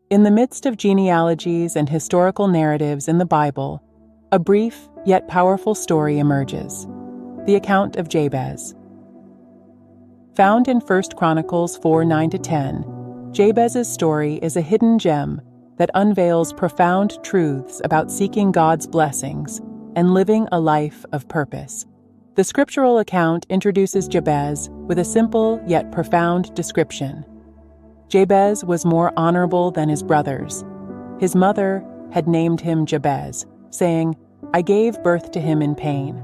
In the midst of genealogies and historical narratives in the Bible, a brief yet powerful story emerges: the account of Jabez. Found in 1 Chronicles 4:9-10, Jabez's story is a hidden gem that unveils profound truths about seeking God's blessings and living a life of purpose. The scriptural account introduces Jabez with a simple yet profound description. Jabez was more honorable than his brothers. His mother had named him Jabez, saying, "I gave birth to him in pain."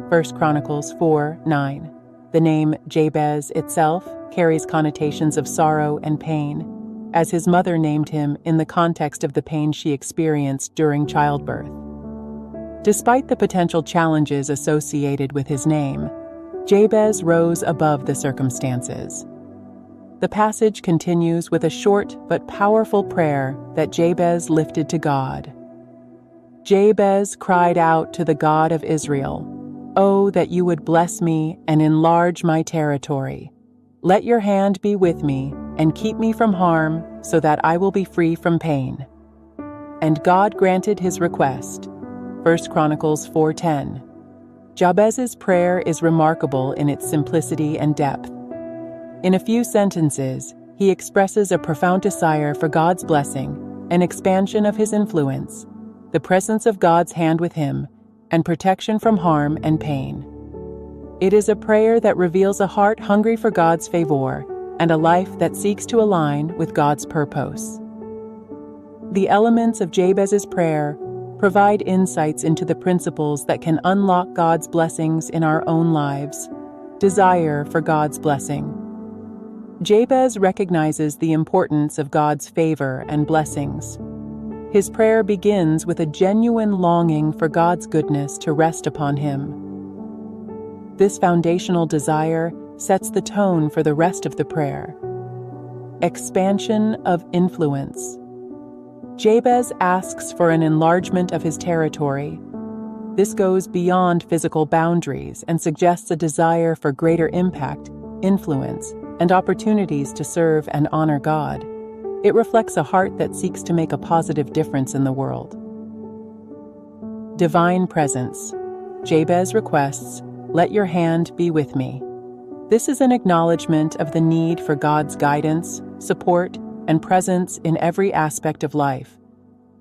1 Chronicles 4:9. The name Jabez itself carries connotations of sorrow and pain, as his mother named him in the context of the pain she experienced during childbirth. Despite the potential challenges associated with his name, Jabez rose above the circumstances. The passage continues with a short but powerful prayer that Jabez lifted to God. Jabez cried out to the God of Israel, "Oh, that you would bless me and enlarge my territory. Let your hand be with me and keep me from harm so that I will be free from pain." And God granted his request. 1 Chronicles 4:10. Jabez's prayer is remarkable in its simplicity and depth. In a few sentences, he expresses a profound desire for God's blessing, an expansion of his influence, the presence of God's hand with him, and protection from harm and pain. It is a prayer that reveals a heart hungry for God's favor and a life that seeks to align with God's purpose. The elements of Jabez's prayer provide insights into the principles that can unlock God's blessings in our own lives. Desire for God's blessing. Jabez recognizes the importance of God's favor and blessings. His prayer begins with a genuine longing for God's goodness to rest upon him. This foundational desire sets the tone for the rest of the prayer. Expansion of influence. Jabez asks for an enlargement of his territory. This goes beyond physical boundaries and suggests a desire for greater impact, influence, and opportunities to serve and honor God. It reflects a heart that seeks to make a positive difference in the world. Divine presence. Jabez requests, "Let your hand be with me." This is an acknowledgement of the need for God's guidance, support, and presence in every aspect of life.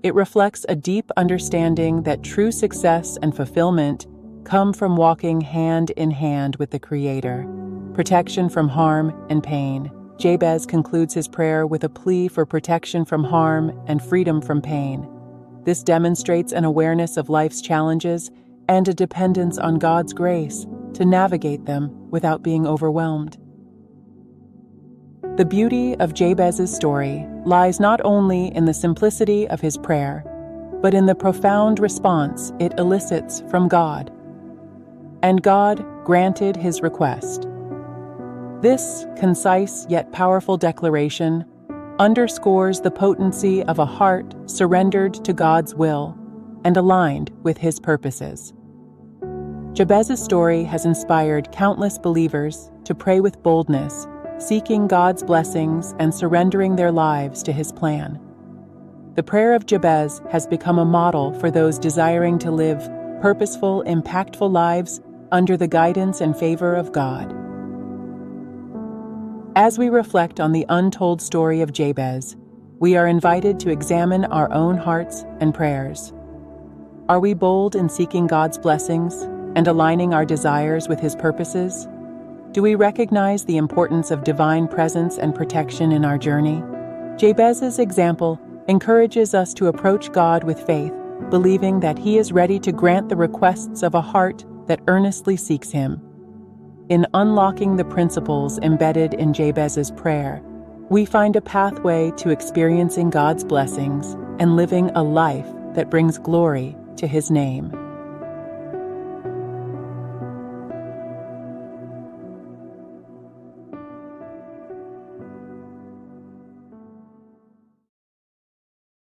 It reflects a deep understanding that true success and fulfillment come from walking hand in hand with the Creator. Protection from harm and pain. Jabez concludes his prayer with a plea for protection from harm and freedom from pain. This demonstrates an awareness of life's challenges and a dependence on God's grace to navigate them without being overwhelmed. The beauty of Jabez's story lies not only in the simplicity of his prayer, but in the profound response it elicits from God. And God granted his request. This concise yet powerful declaration underscores the potency of a heart surrendered to God's will and aligned with his purposes. Jabez's story has inspired countless believers to pray with boldness, seeking God's blessings and surrendering their lives to his plan. The prayer of Jabez has become a model for those desiring to live purposeful, impactful lives under the guidance and favor of God. As we reflect on the untold story of Jabez, we are invited to examine our own hearts and prayers. Are we bold in seeking God's blessings and aligning our desires with his purposes? Do we recognize the importance of divine presence and protection in our journey? Jabez's example encourages us to approach God with faith, believing that he is ready to grant the requests of a heart that earnestly seeks him. In unlocking the principles embedded in Jabez's prayer, we find a pathway to experiencing God's blessings and living a life that brings glory to his name.